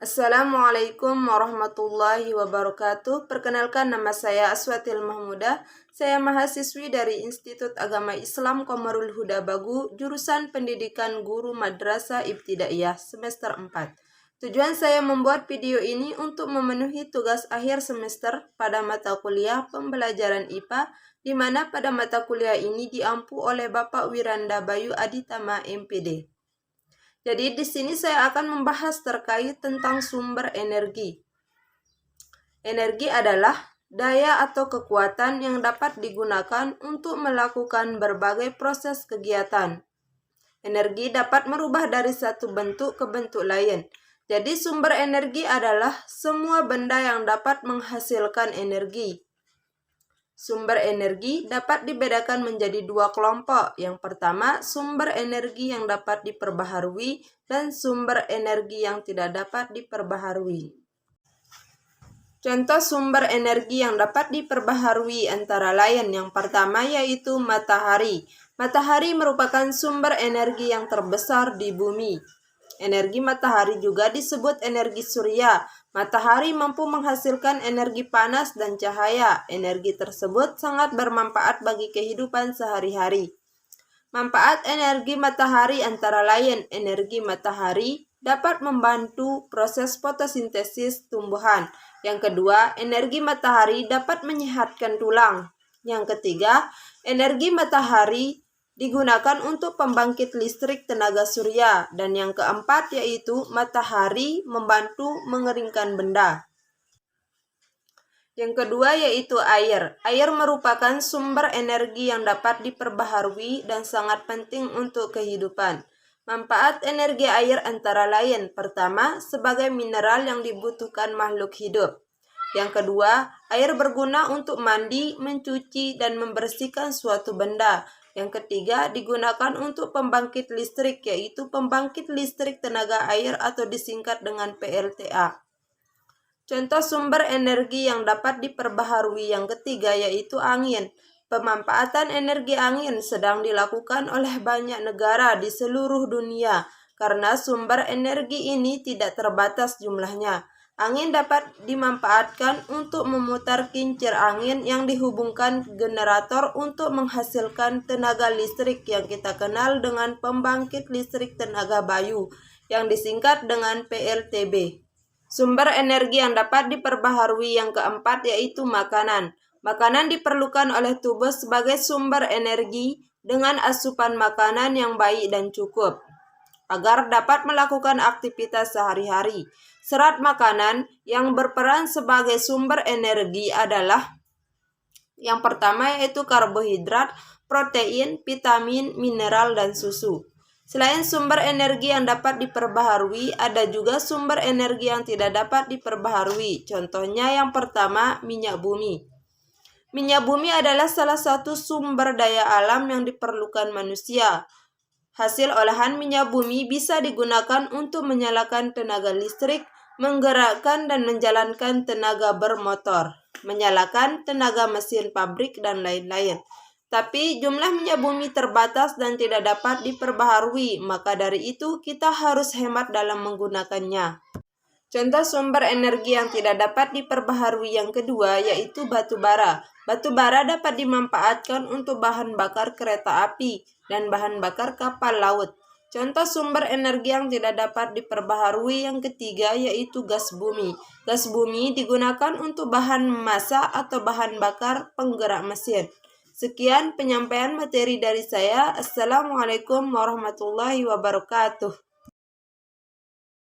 Assalamualaikum warahmatullahi wabarakatuh. Perkenalkan, nama saya Aswatil Mahmudah. Saya mahasiswi dari Institut Agama Islam Qomarul Huda Bagu, jurusan Pendidikan Guru Madrasah Ibtidaiyah semester 4. Tujuan saya membuat video ini untuk memenuhi tugas akhir semester pada mata kuliah pembelajaran IPA, di mana pada mata kuliah ini diampu oleh Bapak Wiranda Bayu Aditama MPD. Jadi di sini saya akan membahas terkait tentang sumber energi. Energi adalah daya atau kekuatan yang dapat digunakan untuk melakukan berbagai proses kegiatan. Energi dapat merubah dari satu bentuk ke bentuk lain. Jadi sumber energi adalah semua benda yang dapat menghasilkan energi. Sumber energi dapat dibedakan menjadi dua kelompok. Yang pertama, sumber energi yang dapat diperbaharui dan sumber energi yang tidak dapat diperbaharui. Contoh sumber energi yang dapat diperbaharui antara lain yang pertama yaitu matahari. Matahari merupakan sumber energi yang terbesar di bumi. Energi matahari juga disebut energi surya. Matahari mampu menghasilkan energi panas dan cahaya. Energi tersebut sangat bermanfaat bagi kehidupan sehari-hari. Manfaat energi matahari antara lain, energi matahari dapat membantu proses fotosintesis tumbuhan. Yang kedua, energi matahari dapat menyehatkan tulang. Yang ketiga, energi matahari digunakan untuk pembangkit listrik tenaga surya. Dan yang keempat yaitu matahari membantu mengeringkan benda. Yang kedua yaitu air. Air merupakan sumber energi yang dapat diperbaharui dan sangat penting untuk kehidupan. Manfaat energi air antara lain, pertama, sebagai mineral yang dibutuhkan makhluk hidup. Yang kedua, air berguna untuk mandi, mencuci, dan membersihkan suatu benda. Yang ketiga, digunakan untuk pembangkit listrik, yaitu pembangkit listrik tenaga air atau disingkat dengan PLTA. Contoh sumber energi yang dapat diperbaharui yang ketiga yaitu angin. Pemanfaatan energi angin sedang dilakukan oleh banyak negara di seluruh dunia karena sumber energi ini tidak terbatas jumlahnya. Angin dapat dimanfaatkan untuk memutar kincir angin yang dihubungkan generator untuk menghasilkan tenaga listrik yang kita kenal dengan pembangkit listrik tenaga bayu yang disingkat dengan PLTB. Sumber energi yang dapat diperbaharui yang keempat yaitu makanan. Makanan diperlukan oleh tubuh sebagai sumber energi dengan asupan makanan yang baik dan cukup agar dapat melakukan aktivitas sehari-hari. Serat makanan yang berperan sebagai sumber energi adalah yang pertama yaitu karbohidrat, protein, vitamin, mineral, dan susu. Selain sumber energi yang dapat diperbaharui, ada juga sumber energi yang tidak dapat diperbaharui. Contohnya yang pertama, minyak bumi. Minyak bumi adalah salah satu sumber daya alam yang diperlukan manusia. Hasil olahan minyak bumi bisa digunakan untuk menyalakan tenaga listrik, menggerakkan dan menjalankan tenaga bermotor, menyalakan tenaga mesin pabrik, dan lain-lain. Tapi jumlah minyak bumi terbatas dan tidak dapat diperbaharui, maka dari itu kita harus hemat dalam menggunakannya. Contoh sumber energi yang tidak dapat diperbaharui yang kedua yaitu batu bara. Batu bara dapat dimanfaatkan untuk bahan bakar kereta api dan bahan bakar kapal laut. Contoh sumber energi yang tidak dapat diperbaharui yang ketiga yaitu gas bumi. Gas bumi digunakan untuk bahan memasak atau bahan bakar penggerak mesin. Sekian penyampaian materi dari saya. Assalamualaikum warahmatullahi wabarakatuh.